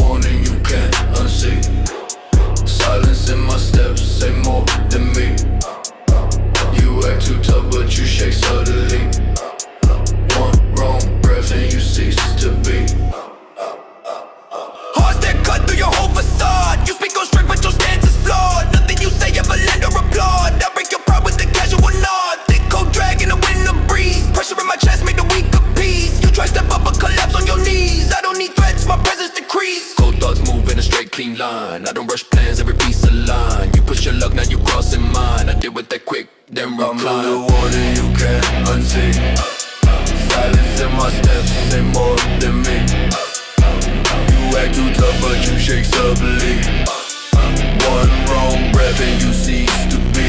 want and you can't unsee. Silence in my steps say more than me. You act too tough but you shake subtly. One wrong breath and you cease to be. Hearts that cut through your whole facade. You speak on straight but your stance is flawed. Nothing you say ever land or applaud. I break your pride with a casual nod. Thick cold drag in the wind of breeze. Pressure in my chest make the weak appease. You try step up but collapse on your knees. I don't need threats, my presence decrease. Cold thoughts move in a straight clean line. I don't rush plans, every piece aligned. You push your luck, now you crossing mine. I did with that quick, then recline. I'm the one and you can't unsee. Silence in my steps say more than me. You act too tough but you shake subtly. One wrong breath and you cease to be.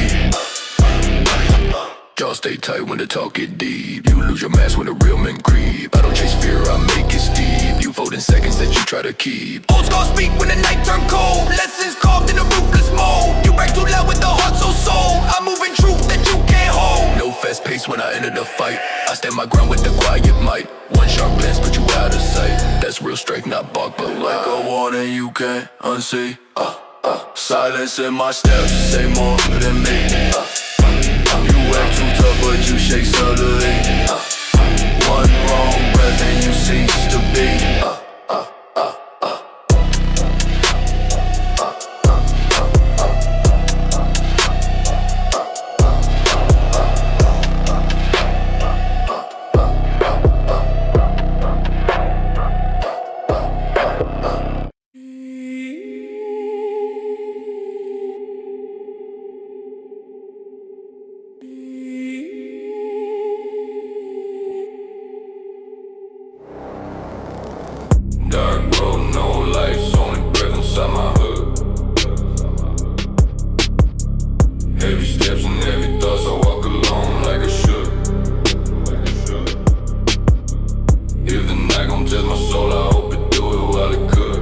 Jaws stay tight when the talk get deep. You lose your mask when the real men creep. I don't chase fear, I make it steep. You fold in seconds that you try to keep. Old scars speak when the night turn cold. Lessons carved in a ruthless mold. You break too loud with the heart so sold. I move in truth that you can't hold. No fast pace when I enter the fight. I stand my ground with the quiet might. One sharp glance put you out of sight. That's real strength, not bark but like a warning you can't unsee. Silence in my steps say more than me. You act too tough but you shake subtly. One wrong breath and you cease to be. Dark road, no lights, only breath inside my hood. Heavy steps and heavy thoughts, I walk alone like I should. If the night gon' test my soul, I hope it do it while it could.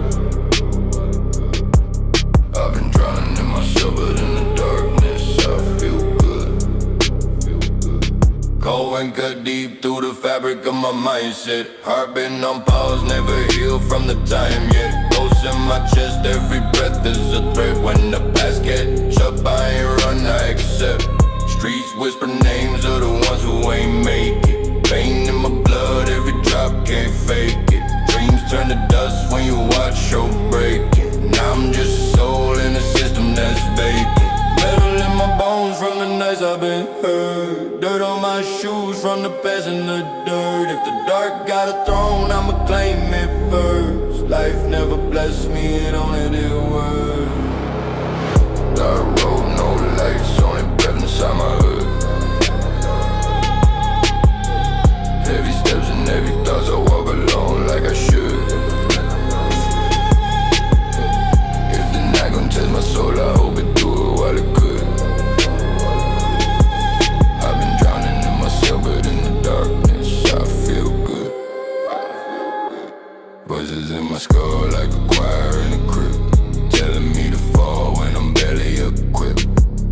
I've been drowning in myself, but in the darkness I feel good. Cold and cut deep through the fabric of my mindset. Heart been on pause, never healed from the time yet. Ghosts in my chest, every breath is a threat. When the past catch up, I ain't run, I accept. Streets whisper names of the ones who ain't make it. Pain in my blood, every drop can't fake it. Dreams turn to dust when you watch show breaking. Now I'm just a soul in a system that's vacant. Metal in my bones from the nights I've been hurt. Dirt on my shoes from the past in the dirt. If the dark got a throne, I'ma claim it first. Life never blessed me, it only did worse. Dark road, no lights, only breath inside my hood. Heavy steps and heavy thoughts, I walk alone like I should. If the night gon' test my soul, I hope it do it while it could. I've been drowning in myself, but in the darkness I feel good. Voices in my skull like a choir in a crypt, telling me to fall when I'm barely equipped.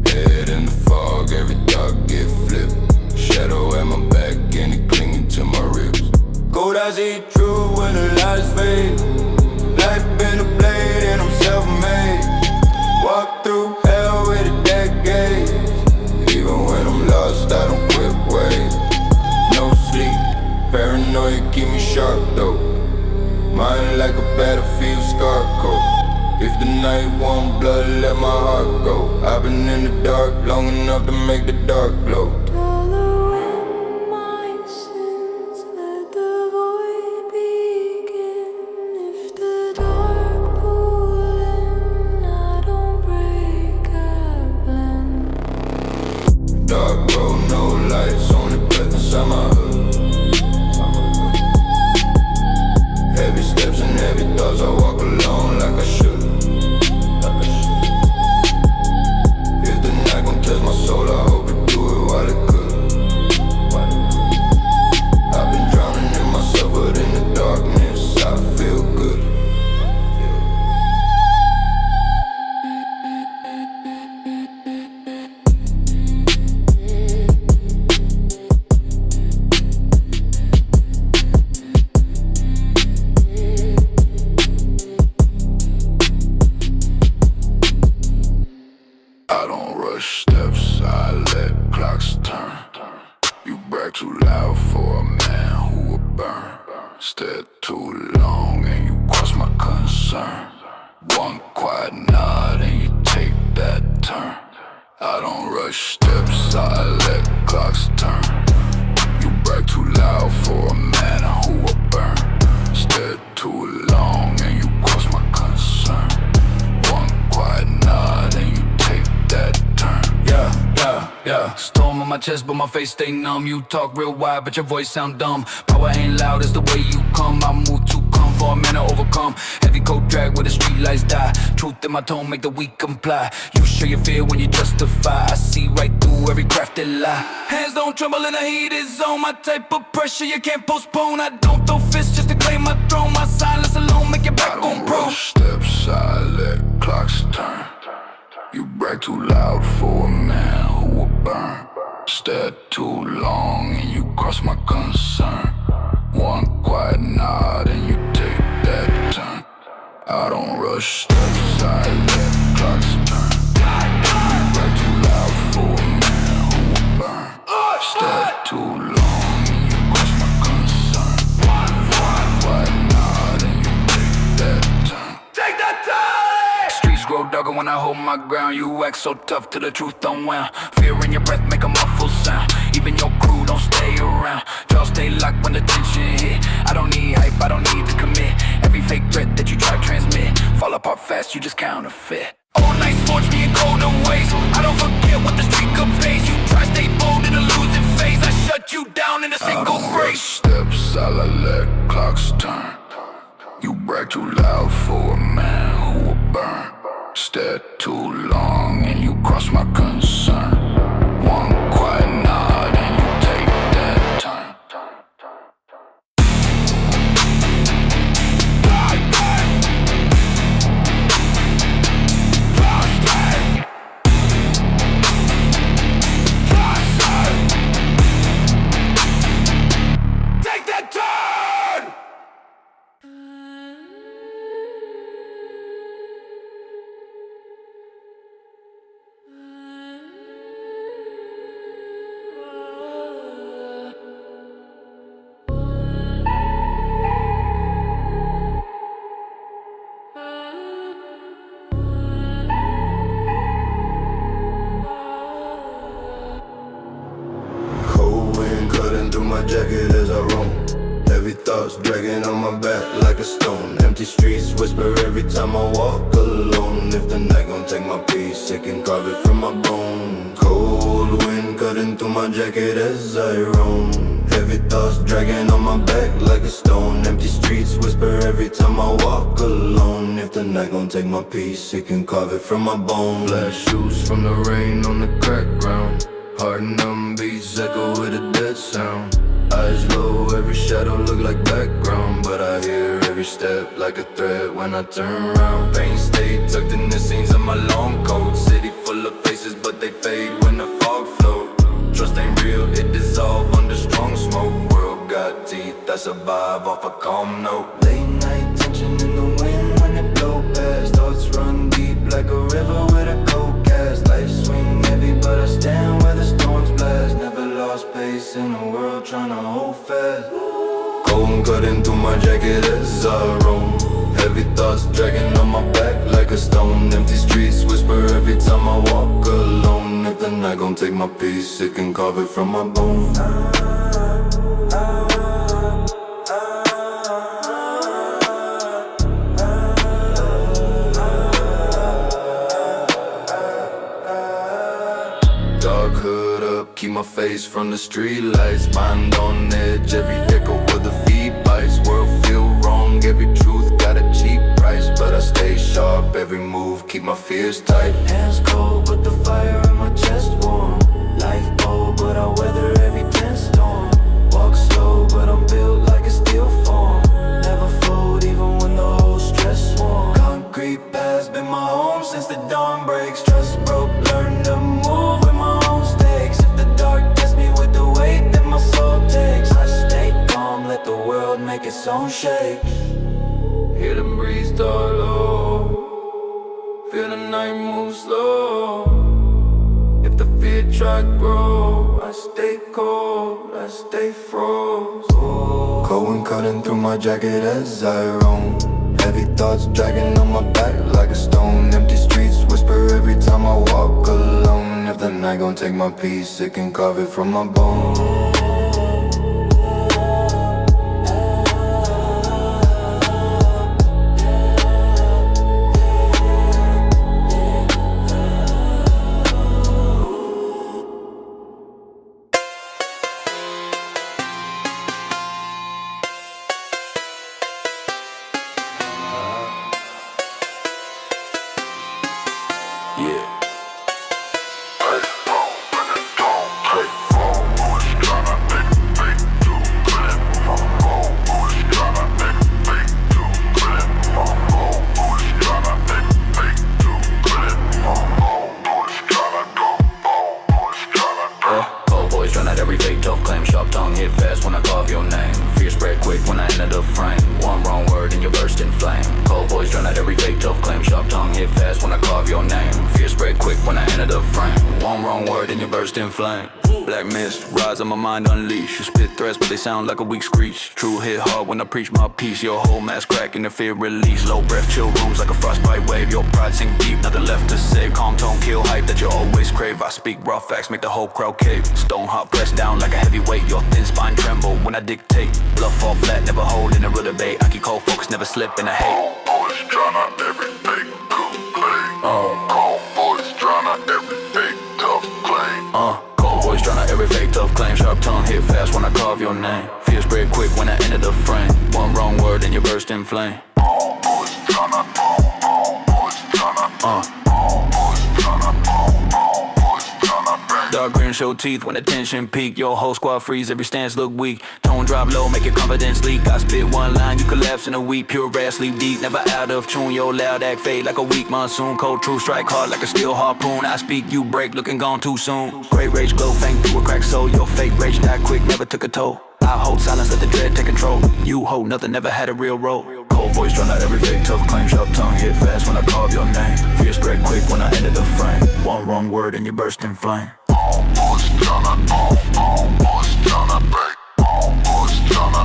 Head in the fog, every thought get flipped. Shadow at my back and it clinging to my ribs. Cold I see true when the lies fade. Life been a blade and I'm self-made. Walk through hell with a decade. Even when I'm lost, I don't quit ways. No sleep, paranoia keep me sharp though. Mind like a battlefield scar coat. If the night won't blood, let my heart go. I've been in the dark long enough to make the dark glow. Dark road, no lights, only breath inside my hood. Heavy steps and heavy thoughts, I walk alone like I should. If the night gon' test my soul, I hope it do it while it could. rush steps, I let clocks turn. You brag too loud for a man who will burn. Stare too long and you cross my concern. One quiet nod and you take that turn. I don't rush steps, I let clocks turn. You brag too loud for a man who will burn. Stare too long and you cross my concern. One quiet nod and you take that turn. Yeah. Storm on my chest but my face stay numb. You talk real wide but your voice sound dumb. Power ain't loud, it's the way you come. I move too calm for a man to overcome. Heavy coat drag where the street lights die. Truth in my tone make the weak comply. You show your fear when you justify. I see right through every crafted lie. Hands don't tremble in a heated zone. My type of pressure you can't postpone. I don't throw fists just to claim my throne. My silence alone make your back on pro. Rush steps, I let clocks turn. You brag too loud for a man who will burn. Stare too long and you cross my concern. One quiet nod and you take that turn. I don't rush steps, I let clocks turn. You brag too loud for a man who will burn. Stare too long and you cross my concern. One quiet nod and you take that turn. Take that time! Streets grow darker when I hold my ground. You act so tough till the truth unwound. Fear in your breath make a muffled sound. Even your crew don't stay around. Y'all stay locked when the tension hit. I don't need hype, I don't need to commit. Every fake threat that you try to transmit fall apart fast, you just counterfeit. All nights forge me in golden ways. I don't forget what the street could pays. You try stay bold in a losing phase. I shut you down in a single phrase. Steps, I let clocks turn. You brag too loud for a man who will burn. Stare too long and you cross my concern. One quiet nod and you take that turn. Take that turn! Cold wind cutting through my jacket as I roam. Heavy thoughts dragging on my back like a stone. Empty streets whisper every time I walk alone. If the night gon' take my peace, it can carve it from my bone. Cold wind cutting through my jacket as I roam. Heavy thoughts dragging on my back like a stone. Empty streets whisper every time I walk alone. If the night gon' take my peace, it can carve it from my bone. Black shoes from the rain on the cracked ground. Heart numb beats echo with a dead sound. Eyes low, every shadow look like background. But I hear every step like a threat when I turn around. Pain stay tucked in the seams of my long coat. City full of faces but they fade when the fog float. Trust ain't real, it dissolve under strong smoke. World got teeth, I survive off a calm note. Late night tension in the wind when it blow past. Thoughts run deep like a river with a cold cast. Life swing heavy but I stand where the storms blast. Never lost pace in a world trying to hold fast. Cold cutting through my jacket as I roam. Heavy thoughts dragging on my back like a stone. Empty streets whisper every time I walk alone. If the night gon' take my peace, it can carve it from my bone. Dark hood up, keep my face from the street lights. Mind on edge, every echo of the feet bites. World feel wrong, every truth got a cheap price. But I stay sharp, every move, keep my fears tight. Hands cold, but the fire in my chest warm. Life bold, but I weather every tense storm. Walk slow, but I'm built like a steel form. Never fold, even when the whole stress swarm. Concrete paths been my home since the dawn breaks. Trust broke, learn to move with my own stakes. If the dark gets me with the weight that my soul takes, I stay calm, let the world make its own shape. Hear the breeze start low, feel the night move slow. cold, I stay froze. Cold wind cutting through my jacket as I roam. Heavy thoughts dragging on my back like a stone. Empty streets whisper every time I walk alone. If the night gon' take my peace, it can carve it from my bone. Black mist, rise on my mind unleash. You spit threats but they sound like a weak screech. True hit hard when I preach my peace. Your whole mass crack in the fear release. Low breath, chill rooms like a frostbite wave. Your pride sink deep, nothing left to save. Calm tone, kill hype that you always crave. I speak raw facts, make the whole crowd cave. Stone heart pressed down like a heavy weight. Your thin spine tremble when I dictate. Bluff fall flat, never hold in a real debate. I keep cold focus, never slip in a hate. Boys try not every fake good play. Cold boys try not every fake tough claim. Cold voice tryna every fake tough claim. Sharp tongue hit fast when I carve your name. Fear spread quick when I enter the frame. One wrong word and you burst in flame. Boys tryna, boys tryna, boys tryna, boys tryna. Dark green show teeth when the tension peak. Your whole squad freeze, every stance look weak. Tone drop low, make your confidence leak. I spit one line, you collapse in a week. Pure ass, sleep deep, never out of tune. Your loud act fade like a weak monsoon. Cold true, strike hard like a steel harpoon. I speak, you break, looking gone too soon. Great rage glow, fang through a cracked soul. Your fake rage die quick, never took a toll. I hold silence, let the dread take control. You hold nothing, never had a real role. Cold voice tryna every fake tough claim. Sharp tongue hit fast when I carve your name. Fear spread quick when I enter the frame. One wrong word and you burst in flame. Boys tryna, boys tryna break. Boys tryna,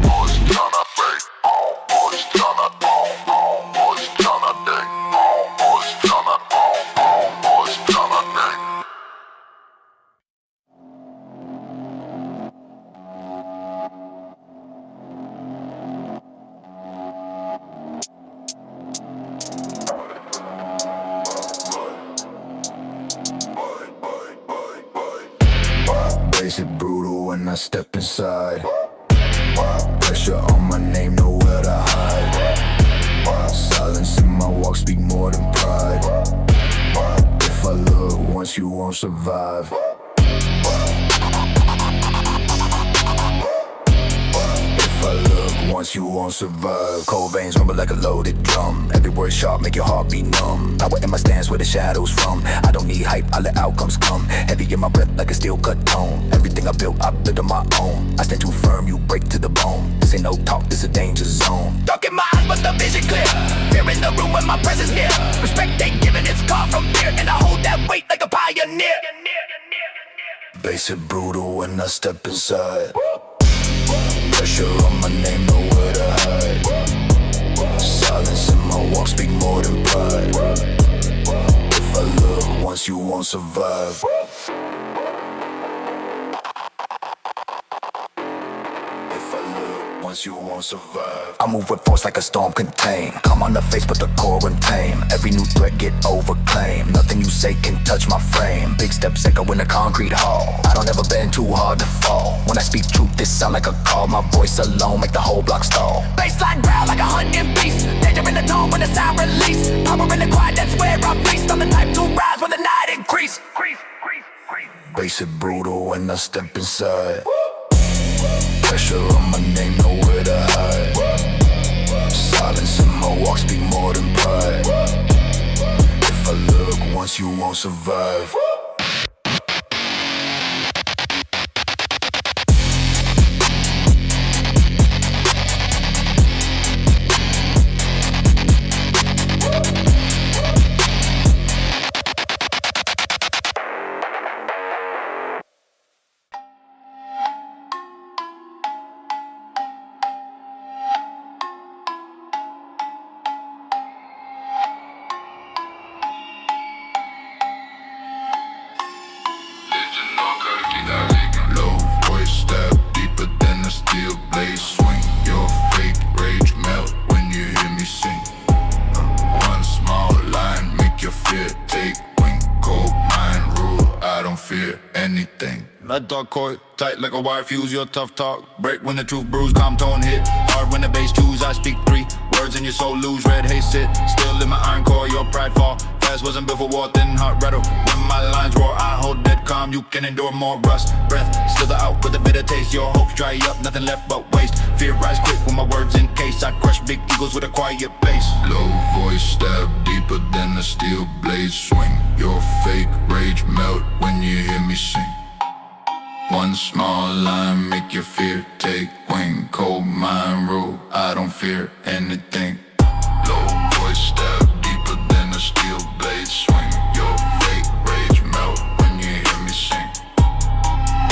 boys tryna break. Boys tryna, boys tryna dig. Boys tryna, boys tryna dig. Basic brutal when I step inside. Pressure on my name, nowhere to hide. Silence in my walk speak more than pride. If I look once, you won't survive. If I look once, you won't survive. Cold veins rumble like a loaded drum. Every word sharp, make your heart beat numb. Power in my stance where the shadows from. I don't need hype, I let outcomes come. Heavy in my breath like a steel cut tone. Everything I built on my own. I stand too firm, you break to the bone. This ain't no talk, this a danger zone. Dark in my eyes, but the vision clear. Fear in the room when my presence near. Respect ain't given, it's carved from fear. And I hold that weight like a pioneer. Basic brutal when I step inside. Pressure on my name, nowhere to hide. Silence in my walk speak more than pride. If I look once, you won't survive. You won't survive. I move with force like a storm contained. Come on the face but the core tame. Every new threat get overclaimed. Nothing you say can touch my frame. Big steps echo in a concrete hall. I don't ever bend too hard to fall. When I speak truth this sound like a call. My voice alone make the whole block stall. Baseline growl like a hunting beast. Danger in the tone when the sound release. Power in the quiet, that's where I feast. I'm the type to rise when the night increase. Basic brutal when I step inside. Pressure on my name, nowhere to hide. Silence in my walk speak more than pride. If I look once, you won't survive. your fear take wing. Cold mind rule, I don't fear anything. That dark core, tight like a wire fuse, your tough talk. Break when the truth brews, calm tone hit. Hard when the bass choose, I speak 3 words and your soul lose. Red haze sit, still in my iron core, your pride fall. Fast wasn't built for war, thin heart rattle. When my lines roar, I hold dead calm. You can endure more rust, breath, still the out with a bitter taste. Your hopes dry up, nothing left but waste. Fear rise quick when my words in case. I crush big eagles with a quiet bass. Low voice stab deeper than a steel blade swing. Your fake rage melt when you hear me sing. One small line make your fear take wing. Cold mind rule, I don't fear anything. Low voice stab deeper than a steel blade swing. Your fake rage melt when you hear me sing.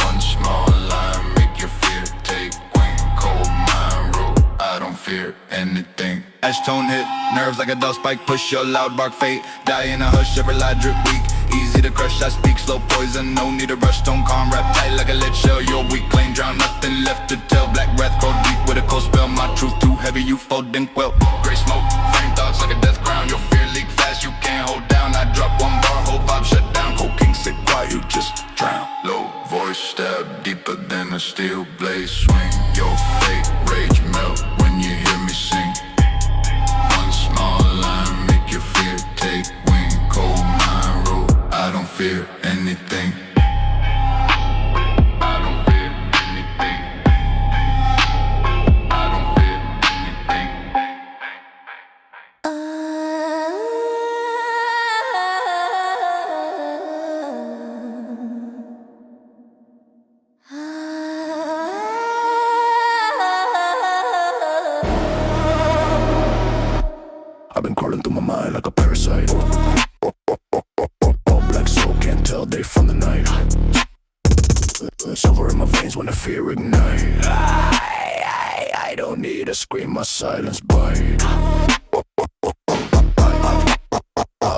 One small line make your fear take wing. Cold mind rule, I don't fear anything. Ash tone hit, nerves like a dust spike. Push your loud bark fate. Die in a hush, every lie drip weak. Easy to crush, I speak slow poison. No need to rush, don't calm, rap tight like a lead shell. You're weak, plain drown, nothing left to tell. Black breath, cold deep with a cold spell. My truth too heavy, you fold and quell. Gray smoke, frame thoughts like a death crown. Your fear leak fast, you can't hold down. I drop one bar, whole vibe shut down. Cold king sit quiet, you just drown. Low voice stab deeper than a steel blade swing. Your fake rage melt when you hear me sing. One small line make your fear take wing. Cold mind rule, I don't fear anything. I don't fear anything. I don't fear anything. I've been crawling through my mind like a parasite. All black soul, can't tell day from the night. Silver in my veins when the fear ignite. I don't need a scream, my silence bite.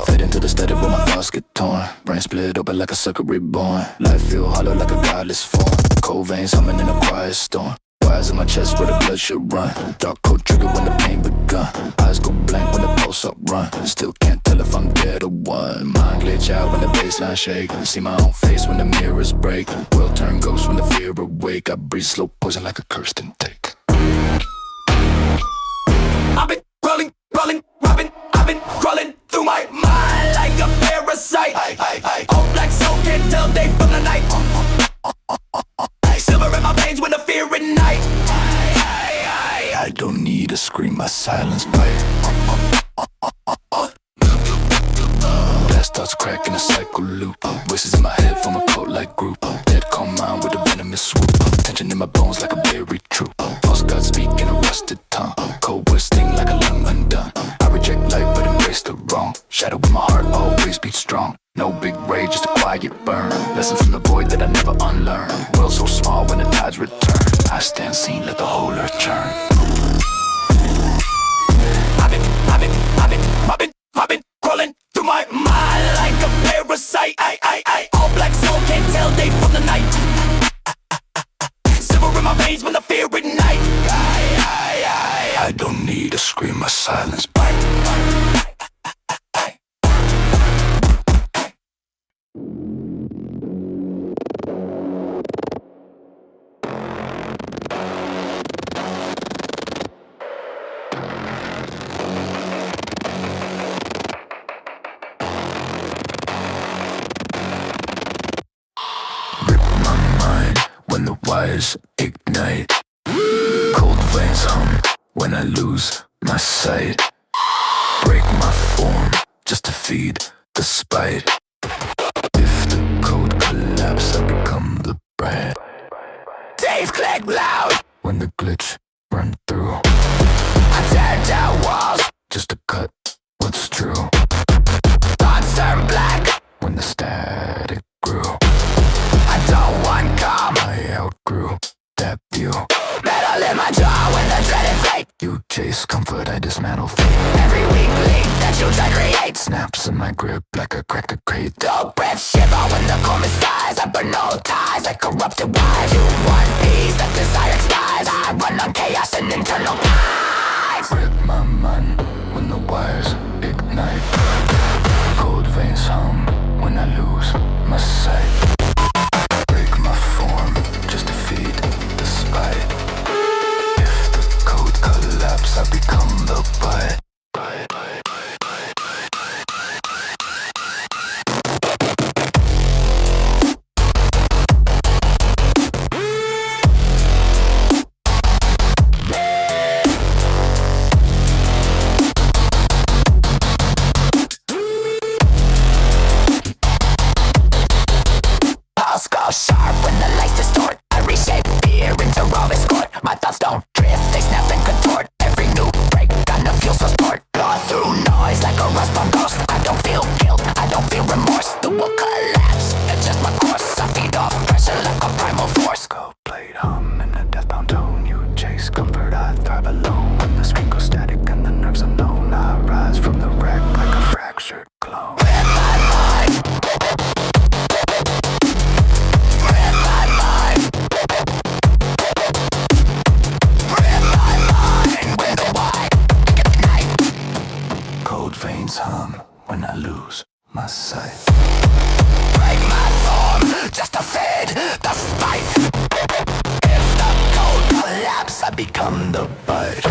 Fade into the steady where my thoughts get torn. Brain split open like a sucker reborn. Life feel hollow like a godless form. Cold veins humming in a quiet storm. Wires in my chest where the blood should run. Dark code trigger when the pain begun. Eyes go blank when the pulse up run. Still can't tell if I'm dead or what. Mind glitch out when the baseline shake. See my own face when the mirrors break. Will turn ghost when the fear awake. I breathe slow poison like a cursed intake. I've been crawling, robbing. I've been crawling through my mind like a parasite. All black soul can't tell day from the night. Silver in my veins when the fear ignite. I don't need a scream, my silence bite. Glass thoughts crack in a cycle loop. Voices in my head from a cult like group. Dead calm mind with a venomous swoop. Tension in my bones like a buried troop. False gods speak in a rusted tongue. Cold words sting like a lung undone. I reject light but embrace the wrong. Shadow in my heart always beats strong. No big rage, just a quiet burn. Lessons from the void that I never unlearn. World so small when the tides return. I stand seen, let the whole earth churn. I've been crawling through my mind like a parasite. All black soul can't tell day from the night. Silver in my veins when the fear ignite. I don't need a scream, my silence bite. When the wires ignite, cold veins hum when I lose my sight. Break my form just to feed the spite. If the code collapse, I become the brand. Days click loud When the glitch run through, I tear down walls just to cut what's true. Thoughts turn black When the static grew, I don't want calm I outgrew that view. Metal in my jaw when the dread inflate. You chase comfort, I dismantle fate. Every weak link that you try create. Snaps in my grip like a cracker crate. Dog breath shiver when the chorus dies. I burn no ties like corrupted wires. You want peace, that desire expires. I run on chaos and internal lies. Rip my mind when the wires ignite. Cold sounds don't drift, they snap and contort. Every new break, gonna feel so sport. Blow through noise like a rust-bound ghost. I don't feel guilt, I don't feel remorse. The world collapse, adjust my course. I feed off pressure like a primal force. Gold plate hum in a deathbound tone. You chase comfort, I thrive alone. When the screen goes static and the nerves unknown, I rise from the wreck like a fractured clone. Red my mind. Red my mind. Red my mind. With the wide night. Cold veins hum when I lose my sight. Break my form just to feed the spite. If the cold collapse, I become the bite.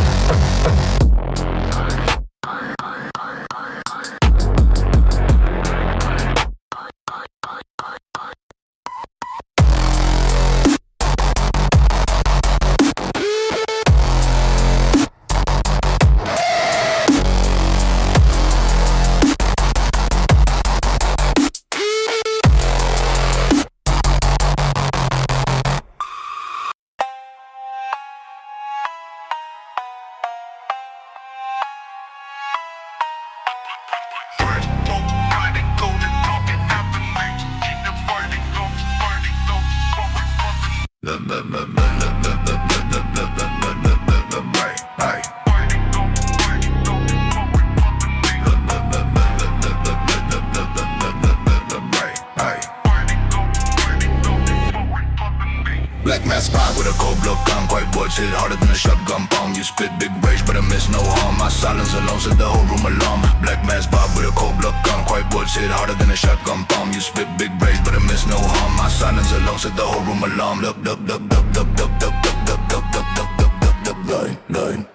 Black mask spot with a cold blood gun. White words hit harder than a shotgun bomb. You spit big rage but I miss no harm. My silence alone set the whole room alarm. Black mask spot with a cold blood gun. White words hit harder than a shotgun bomb. You spit big rage but I miss no harm. My silence alone set the whole room alarm. Look, look, look, look, look, look, look, look, look, look, look, look, look, look, line, line.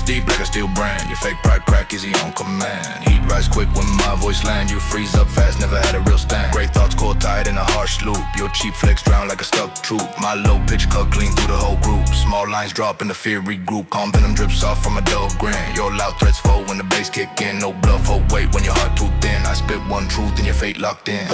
Deep like a steel brand. Your fake pride crack is on command. Heat rise quick when my voice land. You freeze up fast, never had a real stand. Great thoughts caught tight in a harsh loop. Your cheap flex drown like a stuck troop. My low pitch cut clean through the whole group. Small lines drop in the fear regroup. Calm venom drips off from a dull grin. Your loud threats fold when the bass kick in. No bluff, hold weight when your heart too thin. I spit one truth and your fate locked in.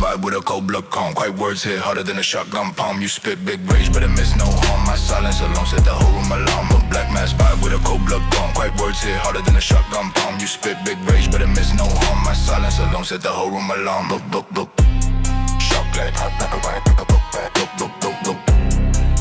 Vibe with a cold blood calm. Quiet words hit harder than a shotgun palm. You spit big rage but it miss no harm. My silence alone set the whole room alarm. A black mass vibe with a cold blood calm. Quiet words hit harder than a shotgun palm. You spit big rage but it miss no harm. My silence alone set the whole room alarm. Look, look, look. Shock glad, hot like a riot, pick a book back. Look, look, look, look.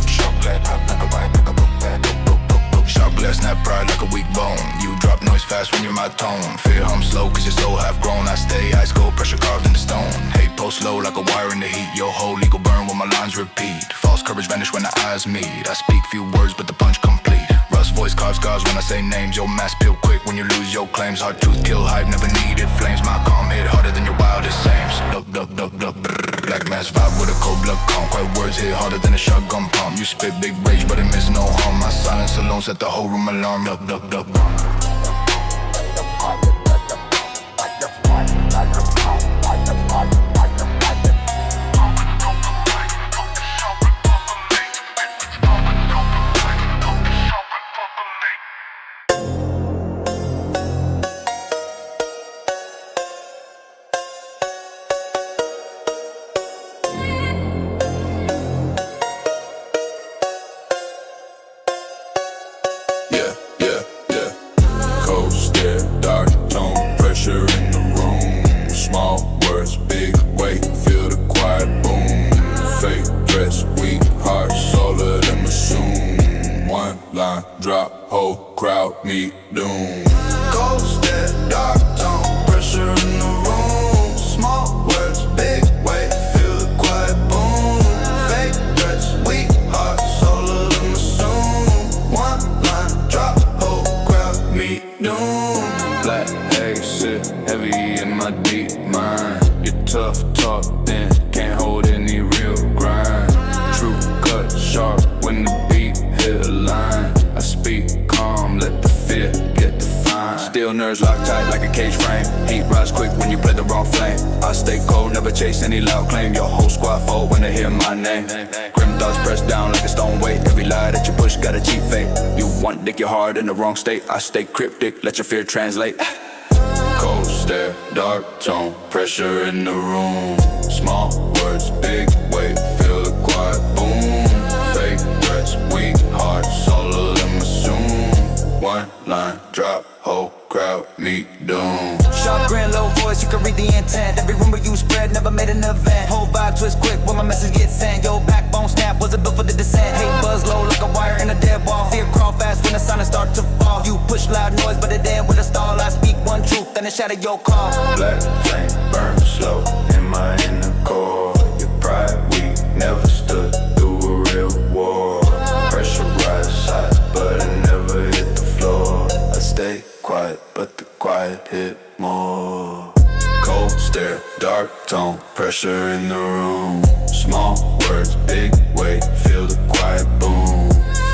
Shock glad, hot like a riot, pick a book back. Look, look, look, look. Shock glad, snap pride like a weak bone. You drop noise fast when you're my tone. Fear hum slow cause you're so half grown. I stay ice cold, pressure carved in the stone. Hate post slow like a wire in the heat. Your whole ego burn when my lines repeat. False courage vanish when the eyes meet. I speak few words but the punch complete. Rust voice carves scars when I say names. Your mask peel quick when you lose your claims. Hard truth kill hype, never needed flames. My calm hit harder than your wildest aims. Duck, duck, duck, duck, brrr. Black mask vibe with a cold blood calm. Quiet words hit harder than a shotgun palm. You spit big rage but it miss no harm. My silence alone set the whole room alarm. Duck, duck, duck. Drop, whole crowd, meet doom. Ghost at dark tone, pressure in the room. Small words, big weight, feel the quiet boom. Fake threats, weak hearts, all of them assume. One line, drop, whole crowd, meet doom. Black haze sit heavy in my deep mind. You tough talk, then can't hold any real grind. True cut, sharp when the beat hit a line. I speak calm, let the fear get defined. steel nerves locked tight like a cage frame. Heat rise quick when you play the wrong flame. I stay cold, never chase any loud claim. Your whole squad fold when they hear my name. Grim thoughts pressed down like a stone weight. Every lie that you push got a cheap fate. You want dick, your heart in the wrong state. I stay cryptic, let your fear translate. Cold stare, dark tone, pressure in the room. Small words, big weight, feel the quiet boom. Fake threats, weak hearts, all of them assume. One line, drop, whole crowd, meet doom. Sharp grin, low voice, you can read the intent. Every rumor you spread, never made an event. Whole vibe twist quick when my message gets sent. Yo, backbone snap, wasn't built for the descent. Hate buzz low like a wire in a dead wall. Fear crawl fast when the silence start to fall. You push loud noise, but it end with a stall. I speak one truth, then it shatter your call. Black flame, burn slow, in my inner core. Your pride, we never stood through a real war. Pressurized high, but it never hit the floor. I stay quiet, but the quiet hit more. Cold stare, dark tone, pressure in the room. Small words, big weight, feel the quiet boom.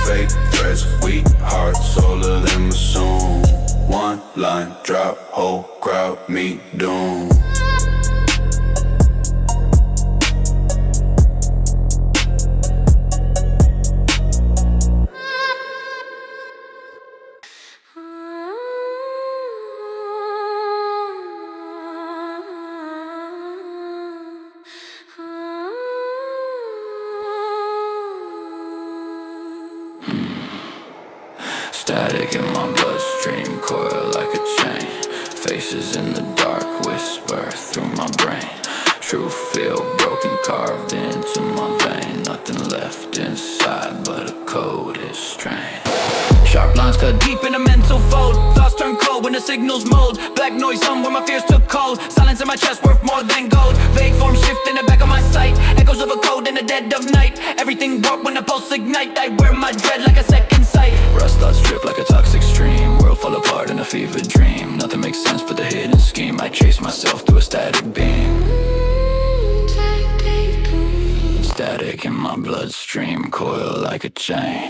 Fake threats, weak hearts, all of them assume. One line, drop, whole crowd, meet doom. Static in my bloodstream, coil like a chain. Faces in the dark, whisper through my brain. True feel broken, carved into my vein. Nothing left inside but a code is strained. Sharp lines cut deep in a mental fold. Thoughts turn cold when the signals mold. Black noise hum where my fears took cold. Silence in my chest worth more than gold. Vague form shift in the back of my sight. Echoes of a code in the dead of night. Everything warped when the pulse ignite. I wear my dread like a second sight. Rust thoughts drip like a toxic stream. World fall apart in a fever dream. Nothing makes sense but the hidden scheme. I chase myself through a static beam. Static in my bloodstream, coil like a chain.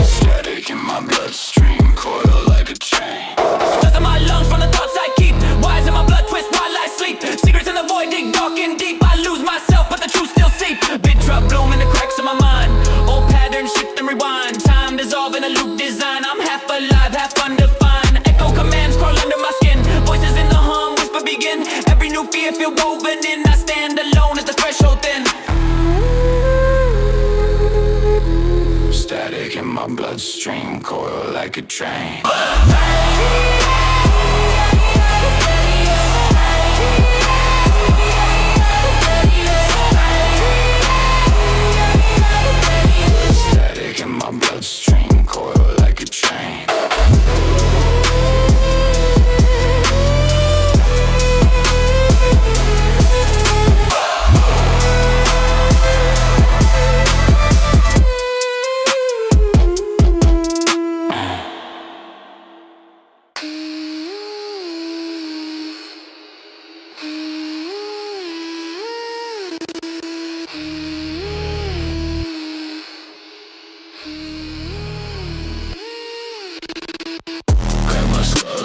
Static in my bloodstream, coil like a chain. Dust in my lungs from the thoughts I keep. Wires in my blood twist while I sleep. Secrets in the void dig dark and deep. I lose myself but the truth still seep. Big drop bloom in the cracks of my mind. Old patterns shift and rewind. Time dissolve in a loop design. I'm half alive, half undefined. Echo commands crawl under my skin. Voices in the hum, whisper begin. Every new fear feel woven in. I stand alone at the threshold then. Static in my bloodstream, coil like a train. Static in my bloodstream, coil like a train.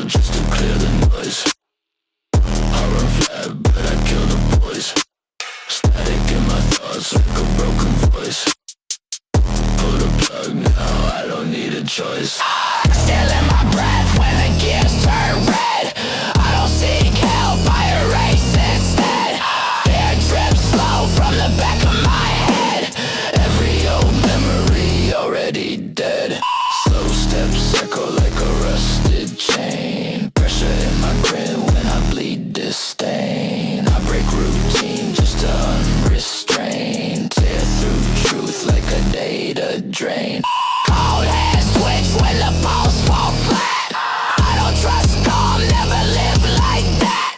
Just to clear the noise. Horror flat, but I kill the boys. Static in my thoughts like a broken voice. Pull the plug now, I don't need a choice. Still in my breath when the gears turn red. I don't seek help, I erase instead. Fear drips slow from the back of my head. Every old memory already dead. Slow steps echo like a rusted chain. Pressure in my grin when I bleed disdain. I break routine just to unrestrain. Tear through truth like a data drain. Cold hands twitch when the balls fall flat. I don't trust calm, never live like that.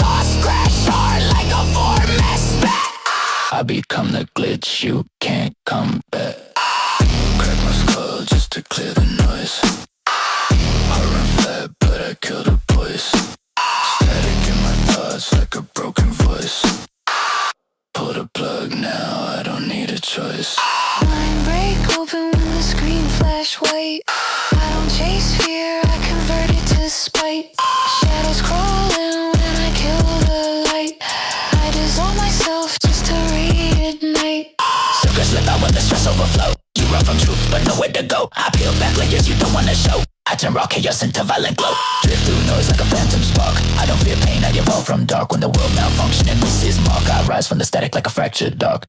Thoughts crash hard like a format spat. I become the glitch you can't combat. Crack my skull just to clear the noise. I run flat, but I kill the boys. Static in my thoughts like a broken voice. act like yours you don't wanna show. I turn raw chaos into violent glow. Drift through noise like a phantom spark. I don't fear pain, I evolve from dark. When the world malfunction and misses mark, I rise from the static like a fractured dog.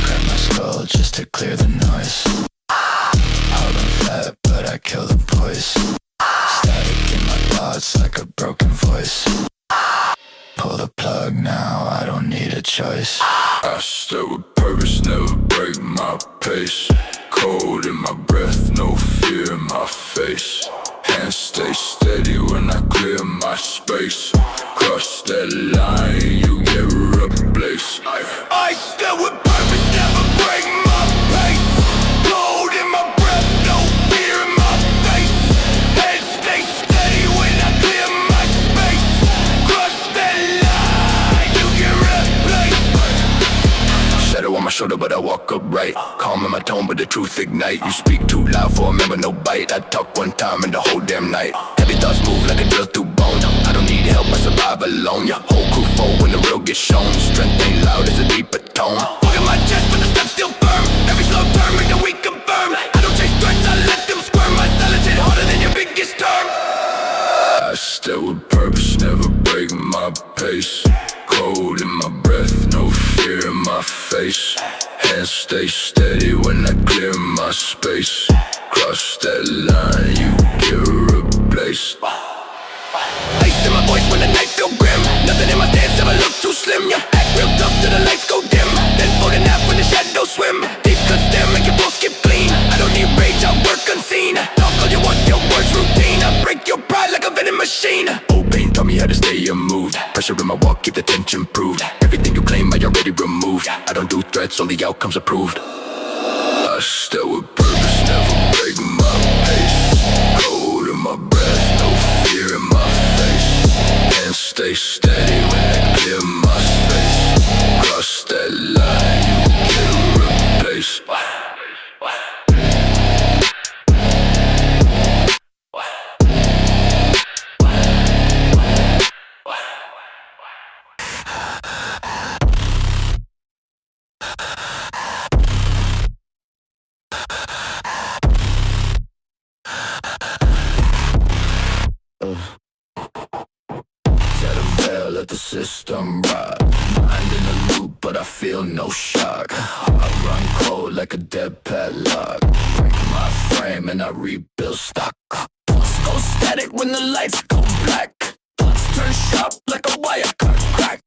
Crack my skull just to clear the noise. Hard and flat, but I kill the voice. Static in my thoughts like a broken voice. Pull the plug now, I don't need a choice. I stay with purpose, never break my pace. Cold in my breath, no fear in my face. Hands stay steady when I clear my space. Cross that line, you get replaced. I stay with purpose, never break my pace. Cold in my breath, no fear in my face. Head stay steady when I clear my space. Cross that line, you get replaced. Shadow on my shoulder, but I walk upright. Calm in my tone, but the truth ignite. You speak too loud for a member, no bite. I talk one time and the whole damn night. Heavy thoughts move like a drill through bone. I don't need help, I survive alone. Your whole crew fold when the real gets shown. Strength ain't loud, it's a deeper tone. Look at my chest, but the steps still firm. Every slow turn make the weak confirm. I don't chase threats, I let them squirm. My silence hit harder than your biggest term. I stay with purpose, never break my pace. Cold in my breath, no fear in my face. Hands stay steady when I clear my space. Cross that line, you get replaced. Ice in my voice when the night feel grim. Nothing in my stance ever look too slim. You act real tough till the lights go dim. Then fold a nap when the shadows swim. Deep cuts there make your balls skip clean. I don't need rage, I work unseen. Talk all you want, your words routine. I break your pride like a vending machine. Old pain taught me how to stay unmoved. Pressure in my walk, keep the tension proved. Everything you claim, I already removed. I don't do threats, only outcomes approved. I stay with purpose, never break my pace. Cold in my breath, no fear in my face. Hands stay steady when I clear my space. Cross that line, you get replaced. Let the system ride. Mind in a loop, but I feel no shock. I run cold like a dead padlock. Break my frame and I rebuild stock. Pulse go static when the lights go black. Thoughts turn sharp like a wire cut crack.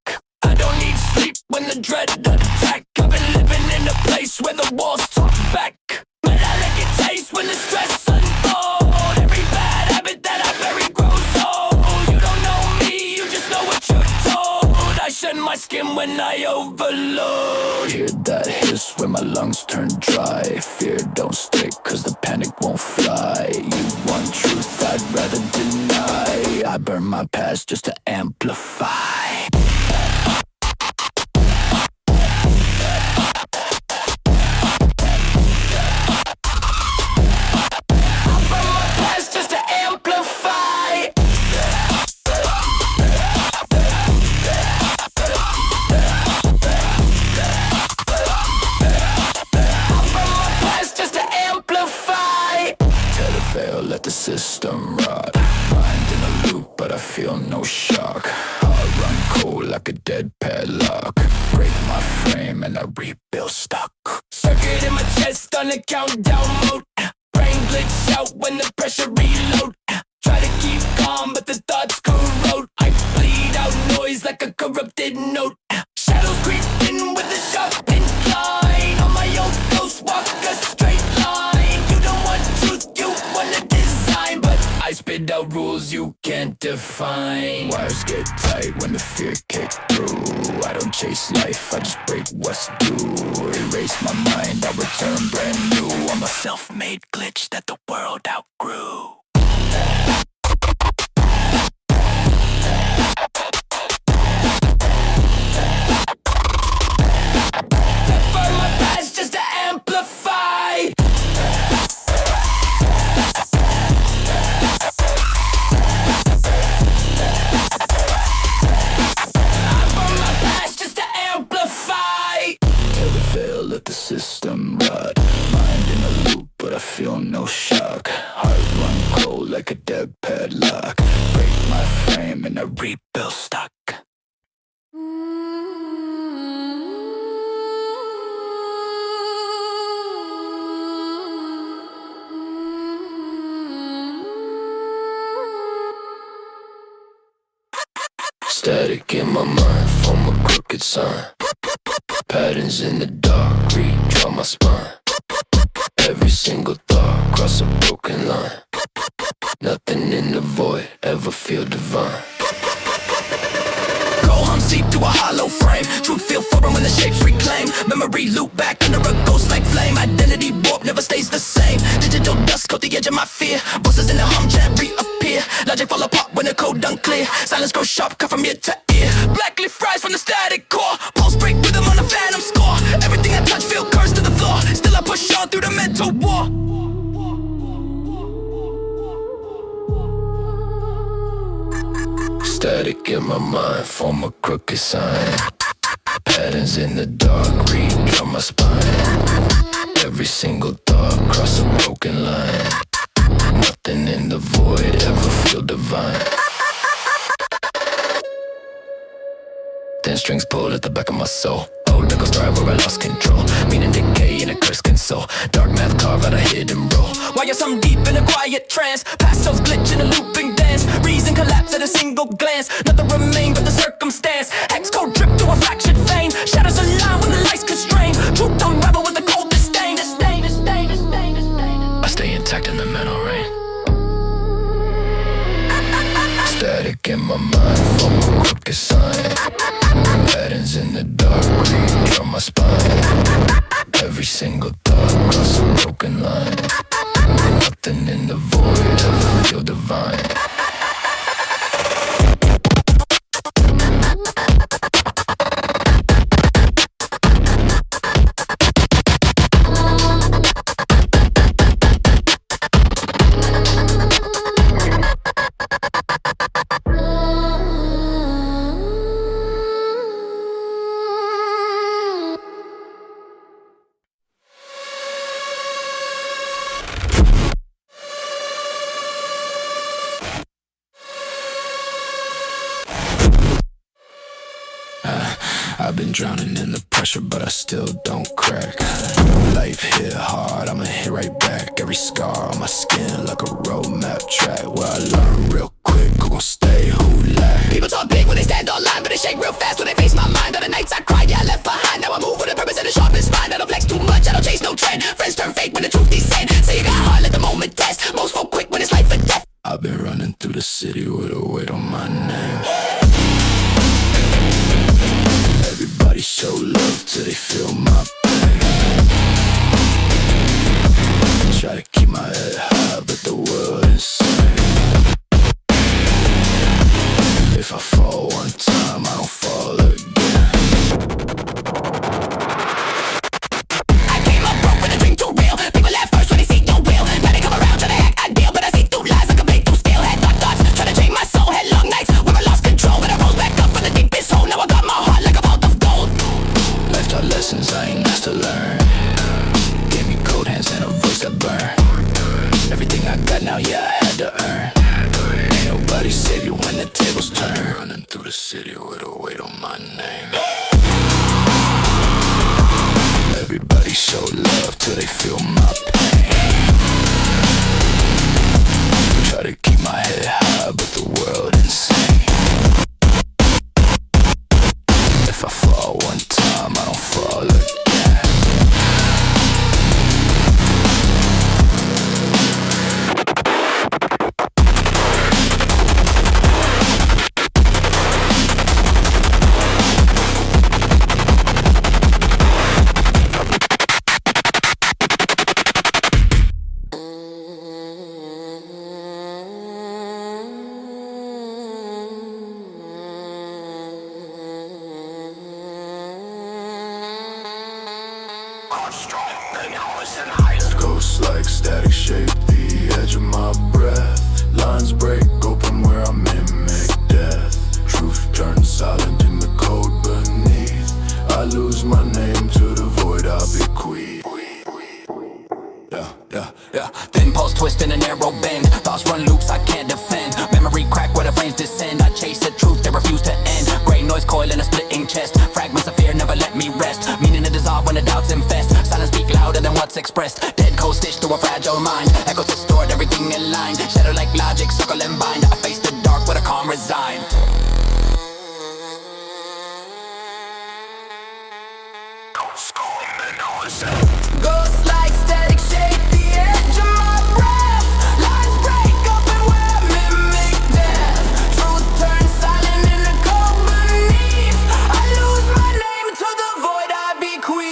I don't need sleep when the dread attack. I've been living in a place where the walls talk back. But I like it taste when the stress unfolds. Every bad habit that I bury grows old. You don't know me, you just know what you're told. I shed my skin when I overload. Hear that hiss when my lungs turn dry. Fear don't stick cause the panic won't fly. You want truth, I'd rather deny. I burn my past just to amplify. Let the system rot. Mind in a loop, but I feel no shock. I run cold like a dead padlock. Break my frame and I rebuild stock. Circuit in my chest on a countdown mode. Brain glitch out when the pressure reload. Try to keep calm, but the thoughts corrode. I bleed out noise like a corrupted note. Shadows creep in with a sharp incline. On my own ghost walk a straight line. You don't want truth, you want a design, but I spit out rules you can't define. Wires get tight when the fear kick through. I don't chase life, I just break what's due. Erase my mind, I return brand new. I'm a self-made glitch that the world outgrew. Burn my past just to amplify. my mind, form a crooked sign. Patterns in the dark, redraw my spine. Every single thought, cross a broken line. Nothing in the void, ever feel divine. Go home, seep through a hollow frame. Truth feel foreign when the shapes reclaim. Memory loop back under a ghost like flame. Identity warp never stays the same. Digital dust coat the edge of my fear. Voices in the hum chat reappear. Logic fall apart when the code unclear. Silence grows sharp, cut from ear to ear. Blackleaf rise from the static core. Pulse break rhythm on a phantom score. Everything I touch feel cursed to the floor. Still I push on through the mental war. Static in my mind, form a crooked sign. Patterns in the dark, redraw my spine. Every single thought, cross a broken line. Nothing in the void, ever feel divine. Thin strings pull at the back of my soul. Old nickels thrive where I lost control. Meaning decay in a cursed console. Dark math carve out a hidden role. While you're some deep in a quiet trance. Past selves glitch in a looping dance. Reason collapse at a single glance. Nothing remain but the circumstance. Hex code drip through a fractured vein. Shadows align when the lights constrain. Truth unravel with the cold disdain. I stay intact in the mental rain. Static in my mind, form a crooked sign. Patterns in the dark, redraw my spine. Every single thought, cross a broken line. Nothing in the void, ever feel divine. I've been drowning in the pressure, but I still don't crack. Life hit hard, I'ma hit right back. Every scar on my skin like a roadmap track. Where I learn real quick, who gon' stay, who lack. People talk big when they stand online, but they shake real fast when they face my mind. On the nights I cried, yeah, I left behind. Now I move with a purpose and a sharpest spine. I don't flex too much, I don't chase no trend. Friends turn fake when the truth descend. Say you got heart, let the moment test. Most folk quick when it's life or death. I've been running through the city with a weight on my name. Everybody show love till they feel my pain. Try to keep my head high, but the world insane. If I fall one time, I don't fall again. I came up broke with a dream too real. People laugh first when they see no will. Now they come around try to act ideal, but I see through lies like a blade through steel. Had thoughts, try to change my soul. Had long nights where I lost control, but I rose back up from the deepest hole. Now I got my heart like a vault of gold. Life taught lessons I ain't asked to learn. Gave me cold hands and a voice that burn. Everything I got now, yeah, I had to earn. Ain't nobody save you when the tables turn. Running through the city with a weight on my name. Everybody show love till they feel my pain. Try to keep my head high, but the world insane. If I fall one time, I don't fall again. Ghosts like static shape the edge of my breath. Lines break open where I mimic death. Truth turns silent in the cold beneath. I lose my name to the void I bequeath. Yeah. Thin pulse twist in a narrow bend. Thoughts run loops I can't defend. Memory crack where the flames descend. I chase the truth that refuse to end. Gray noise coil in a splitting chest. Fragments of fear never let me rest. Meaning to dissolve when the doubts infest. Silence speak louder than what's expressed. Dead cold stitched through a fragile mind. Echoes distort everything in line. Shadow like logic, circle and bind. I face the dark with a calm resign. Ghosts like static shake the edge of my breath. Lines break up and we're mimic death. Truth turns silent in the cold beneath. I lose my name to the void I bequeath.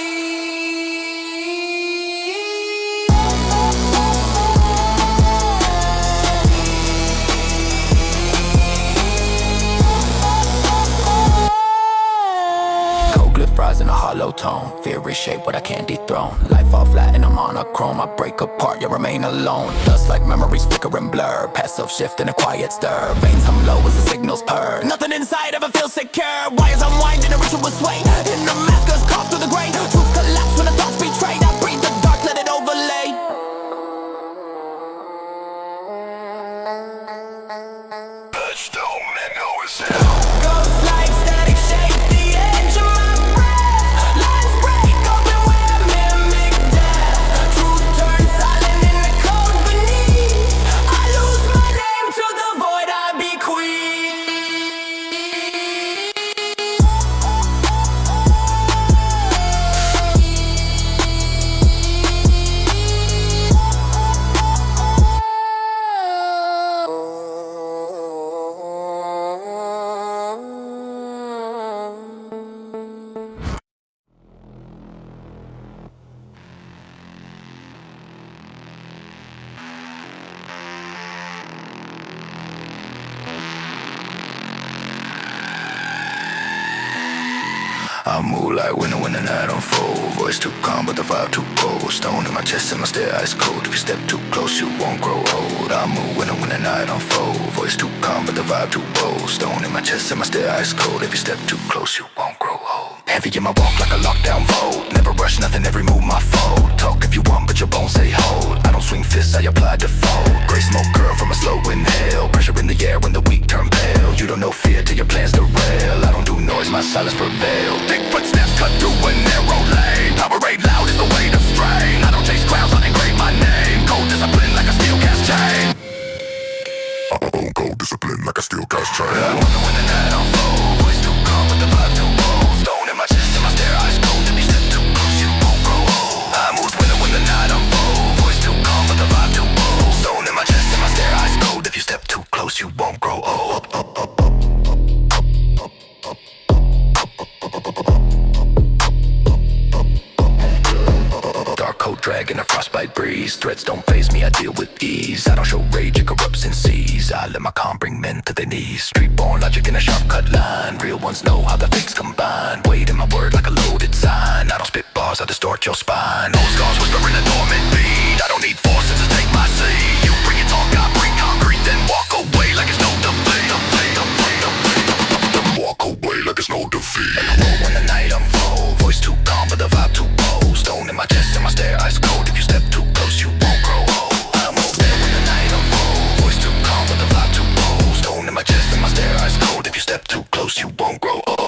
Cold glyph rise in a hollow tone. Fear reshape what I can't dethrone. Life all flat and I'm monochrome. I break apart, you remain alone. Dust like memories flicker and blur. Passive shift in a quiet stir. Veins hum low as the signals purr. Nothing inside ever feels secure. Wires unwind in a ritual sway. In the maskers cough through the grain. Truth collapse when the thoughts betray. I breathe the dark, let it overlay. Ghosts like static shake the edge of my breath. Lines break up and we're mimic death. Truth turns silent in the cold beneath. I lose my name to the void I I move like winter when the night unfold. Voice too calm but the vibe too cold. Stone in my chest and my stare ice cold. If you step too close you won't grow old. I move winter when the night unfold. Voice too calm but the vibe too bold. Stone in my chest and my stare ice cold. If you step too close you won't grow old. Heavy in my walk like a lockdown vote. Never rush nothing, every move my fold. Talk if you want but your bones say hold. I don't swing fists, I apply default. Gray smoke curl from a slow inhale. Pressure in the air when the weak turn pale. You don't know fear till your plans derail. I don't do noise, my silence prevail. Thick footsteps cut through a narrow lane. Powerade loud is the weight of strain. I don't chase crowds, I engrave my name. Cold discipline like a steel cast chain. Cold discipline like a steel cast chain. I wonder when the night unfolds. Voice too calm but the vibe too bold. Stone in my chest and my stare ice cold. If you step too close you won't grow old. I move when the night unfolds. Voice too calm but the vibe too bold. Stone in my chest and my stare ice cold. If you step too close you won't grow old. Dark cold dragon, a frostbite breeze. Threats don't faze me, I deal with ease. I don't show rage, it corrupts and sees. I let my calm bring men to their knees. Street born logic in a sharp cut line. Real ones know how the fakes combine. Weight in my word like a loaded sign. I don't spit bars, I distort your spine. Old scars whisper in a dormant beat. I don't need forces to take my seat. You bring it talk, I bring concrete. Then walk away like it's no defeat. Walk away like it's no defeat. Roll when the night unfold. Voice too calm but the vibe too bold. Stone in my chest and my stare ice cold. If you step too close you won't grow old. I'm over there when the night unfold. Voice too calm but the vibe too bold. Stone in my chest and my stare ice cold. If you step too close you won't grow old.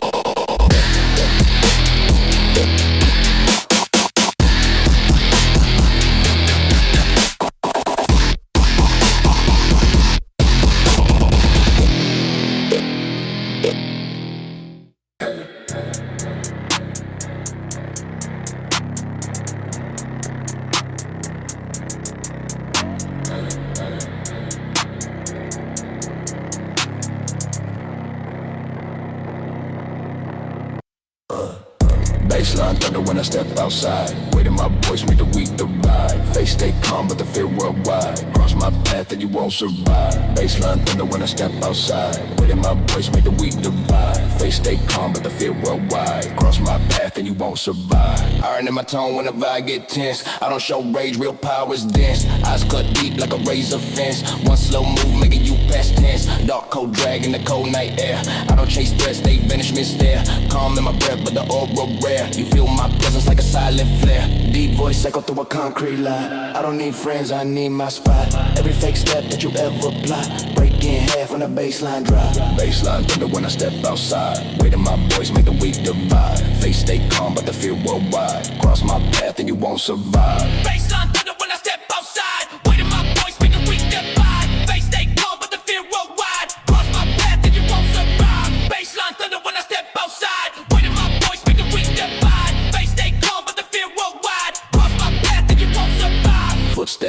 Baseline thunder when I step outside. Weight in my voice make the weak divide. Face stay calm but the fear worldwide. Cross my path and you won't survive. Baseline thunder when I step outside. Weight in my voice make the weak divide. Face stay calm but the fear worldwide. Cross my path and you won't survive. Iron in my tone whenever I get tense. I don't show rage, real power is dense. Eyes cut deep like a razor fence. One slow move making you past tense. Dark cold drag in the cold night air. I don't chase threats, they vanish mid-stare. Calm in my breath but the aura rare. You feel my presence like a silent flare. Deep voice echo through a concrete lie. I don't need friends, I need my spot. Every fake step that you ever plot, break in half when the baseline drop. Baseline thunder when I step outside. Weight in my voice make the weak divide. Face stay calm but the fear worldwide. Cross my path and you won't survive. Baseline thunder when I step outside. Weight in my voice make the weak divide. Face stay calm but the fear worldwide. Cross my path and you won't survive. Baseline thunder when I step outside. Weight in my voice make the weak divide. Face stay calm but the fear worldwide.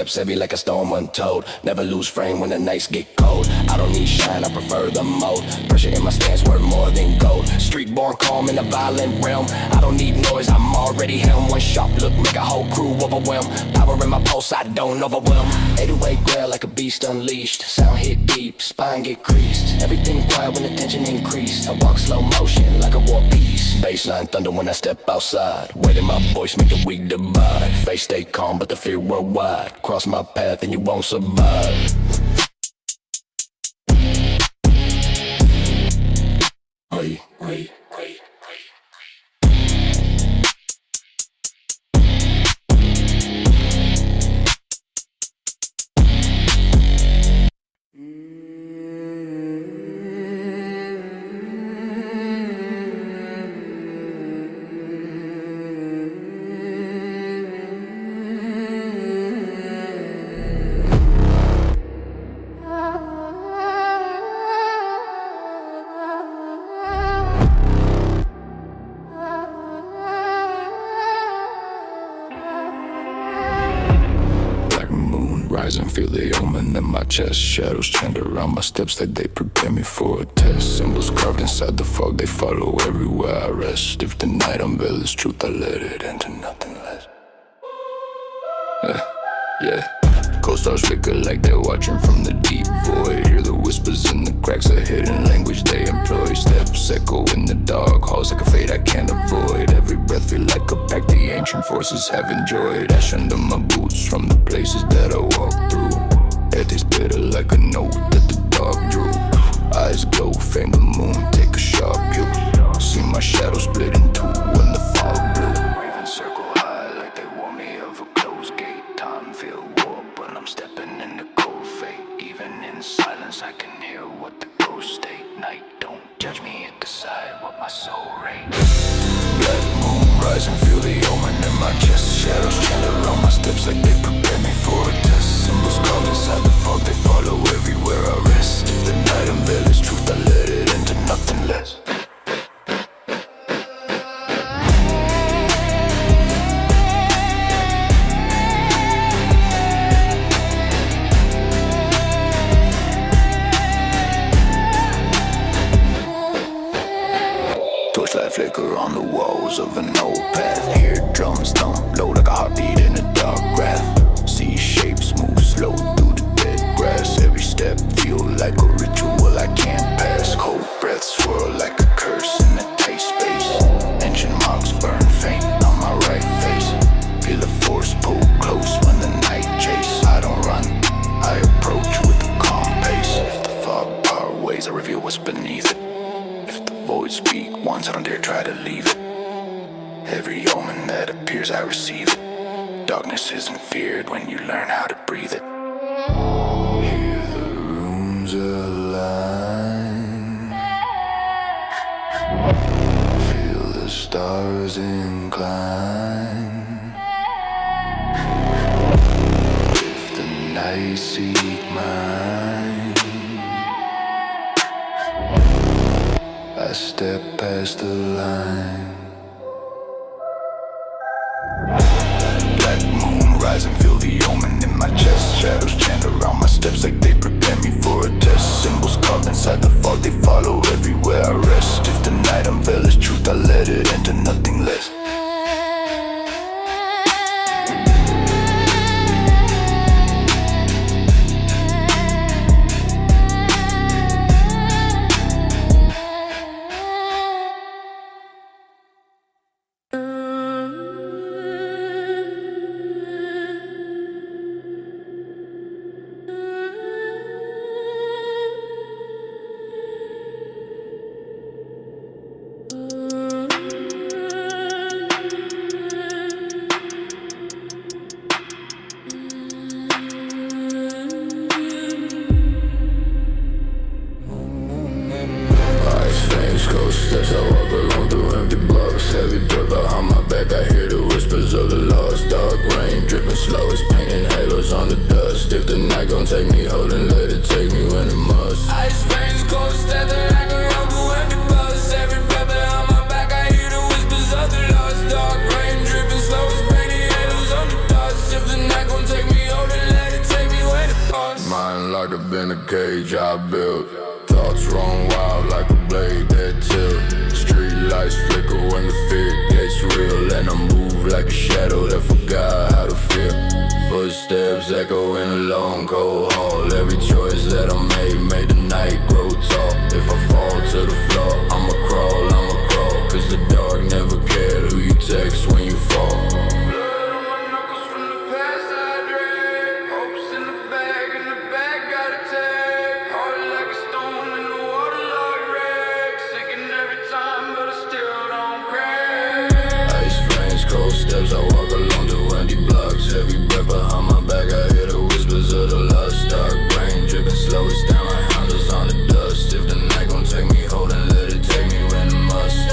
steps heavy like a storm untold. Never lose frame when the nights get cold. I don't need shine, I prefer the mode. Pressure in my stance worth more than gold. Street born calm in a violent realm. I don't need noise, I'm already helm. One sharp look make a whole crew overwhelm. Power in my pulse, I don't overwhelm. 808 grail like a beast unleashed. Sound hit deep, spine get creased. Everything quiet when the tension increased. I walk slow motion like a war piece. Baseline thunder when I step outside. Weight in my voice make the weak divide. Face stay calm but the fear worldwide. Cross my path and you won't survive. Wait. Rise and feel the omen in my chest. Shadows chant around my steps like they prepare me for a test. Symbols carved inside the fog, they follow everywhere I rest. If the night unveils truth, I let it into nothing less. Yeah. Cold stars flicker like they're watching from the deep void. Hear the whispers in the cracks, a hidden language they employ. Steps echo in the dark halls like a fate I can't avoid. Every breath feel like a pact the ancient forces have enjoyed. Ash under my boots from the places that I walk through. Head is bitter like a note that the dog drew. Eyes glow, fame the moon, take a sharp view. See my shadow split in two when the fog blew. Ravens circle high like they warn me of a closed gate. Time feel war, but I'm stepping in the cold fate. Even in silence I can hear what the ghosts state. Night don't judge me, it decide what my soul rates. Black moon rise and feel the omen in my chest. Shadows chant around my steps like they prepare me for a test. Symbols carved inside the fog, they follow everywhere I rest. If the night unveils truth, I let it into nothing less. Torchlight flicker on the walls of an old path. Hear drums thump low like a heartbeat in a dark graph. See shapes move slow through the dead grass. Every step feel like a ritual I can't pass. Cold breaths swirl like a curse in a tight space. Ancient marks burn faint on my right face. Feel the force pull close when the night chase. I don't run, I approach with a calm pace. If the fog part ways, I reveal what's beneath it. Void speak once, I don't dare try to leave it. Every omen that appears, I receive it. Darkness isn't feared when you learn how to breathe it. Hear the rooms align. Feel the stars incline. If the night seek mine, I step past the line. Black moon rise and feel the omen in my chest. Shadows chant around my steps like they prepare me for a test. Symbols carved inside the fog, they follow everywhere I rest. If the night unveils truth, I let it into nothing less. in a cage I built. Thoughts run wild like a blade that tilt. Street lights flicker when the fear gets real, and I move like a shadow that forgot how to feel. Footsteps echo in a long cold hall. Every choice that I made the night grow tall. If I fall to the floor, I'ma crawl, cause the dark never cared who you text when you fall. Steps I walk along the empty blocks. Heavy breath behind my back, I hear the whispers of the lost. Dark rain dripping slow, it's down my handles on the dust. If the night gon' take me, hold and let it take me when it must.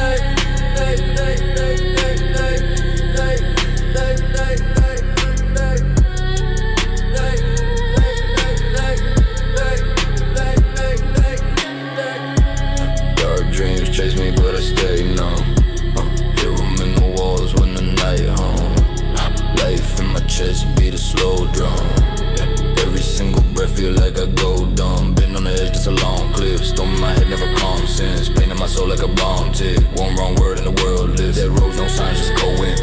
Dark dreams chase me, but I stay numb. Hear them in the walls when the night home. Life in my chest beat a slow drum. Every single breath feel like I go dumb. Been on the edge, just a long clip. Storm in my head, never calm since. Pain in my soul like a bomb tick. One wrong word and the world lives. That road, no signs, just go in.